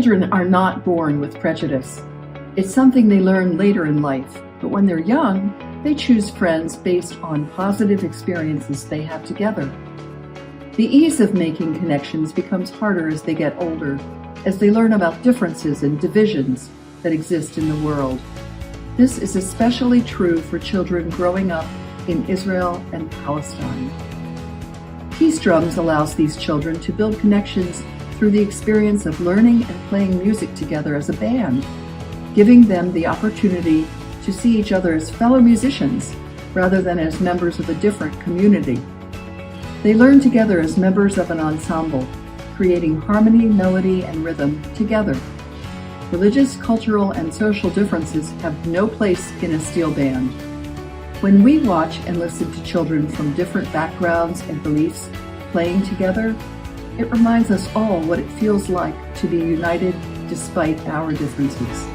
Children are not born with prejudice. It's something they learn later in life, but when they're young, they choose friends based on positive experiences they have together. The ease of making connections becomes harder as they get older, as they learn about differences and divisions that exist in the world. This is especially true for children growing up in Israel and Palestine. Peace Drums allows these children to build connections through the experience of learning and playing music together as a band, giving them the opportunity to see each other as fellow musicians rather than as members of a different community. They learn together as members of an ensemble, creating harmony, melody, and rhythm together. Religious, cultural, and social differences have no place in a steel band. When we watch and listen to children from different backgrounds and beliefs playing together, it reminds us all what it feels like to be united despite our differences.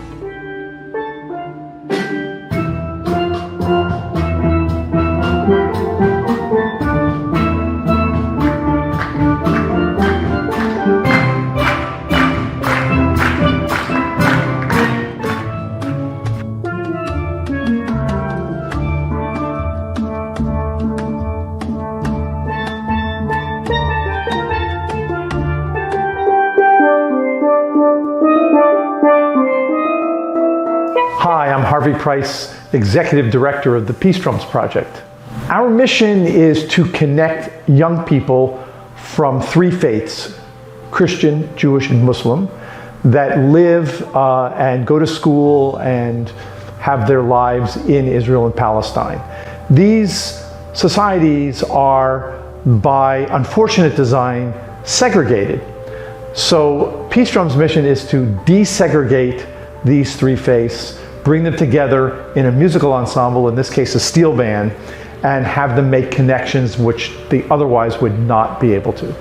Hi, I'm Harvey Price, Executive Director of the Peace Drums Project. Our mission is to connect young people from three faiths, Christian, Jewish, and Muslim, that live and go to school and have their lives in Israel and Palestine. These societies are, by unfortunate design, segregated. So Peace Drums' mission is to desegregate these three faiths, bring them together in a musical ensemble, in this case a steel band, and have them make connections which they otherwise would not be able to.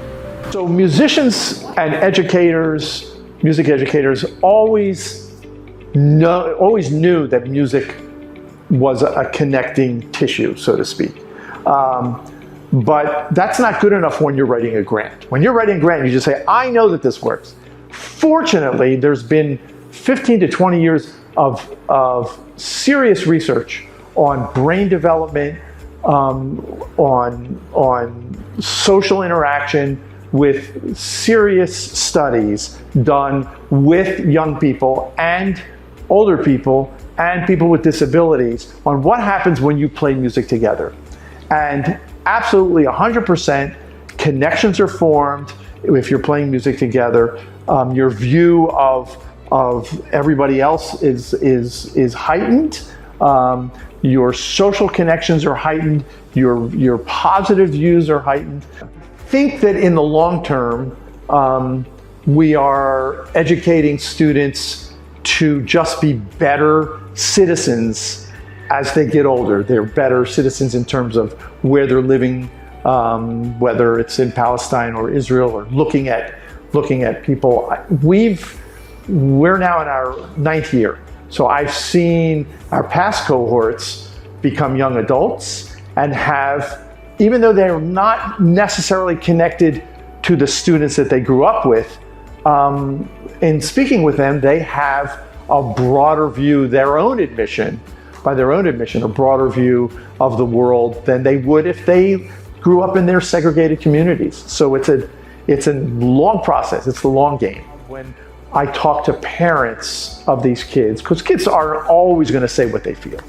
So musicians and educators, music educators, always knew that music was a connecting tissue, so to speak. But that's not good enough when you're writing a grant. When you're writing a grant, you just say, I know that this works. Fortunately, there's been 15 to 20 years of serious research on brain development, on social interaction, with serious studies done with young people and older people and people with disabilities on what happens when you play music together. And absolutely 100% connections are formed if you're playing music together. Your view of everybody else is heightened. Your social connections are heightened. Your positive views are heightened. I think that in the long term, we are educating students to just be better citizens as they get older. They're better citizens in terms of where they're living, whether it's in Palestine or Israel, or looking at people. We're now in our 9th year. So I've seen our past cohorts become young adults and have, even though they're not necessarily connected to the students that they grew up with, in speaking with them, they have a broader view, by their own admission, a broader view of the world than they would if they grew up in their segregated communities. So it's a long process, it's the long game. When I talk to parents of these kids, because kids aren't always going to say what they feel.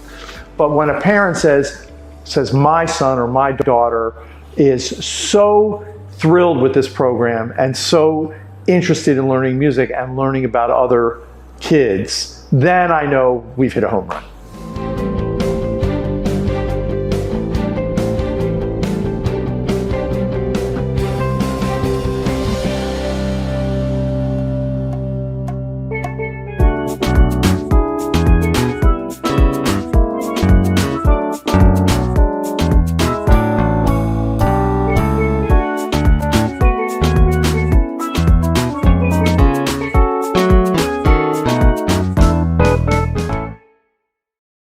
But when a parent says, my son or my daughter is so thrilled with this program and so interested in learning music and learning about other kids, then I know we've hit a home run.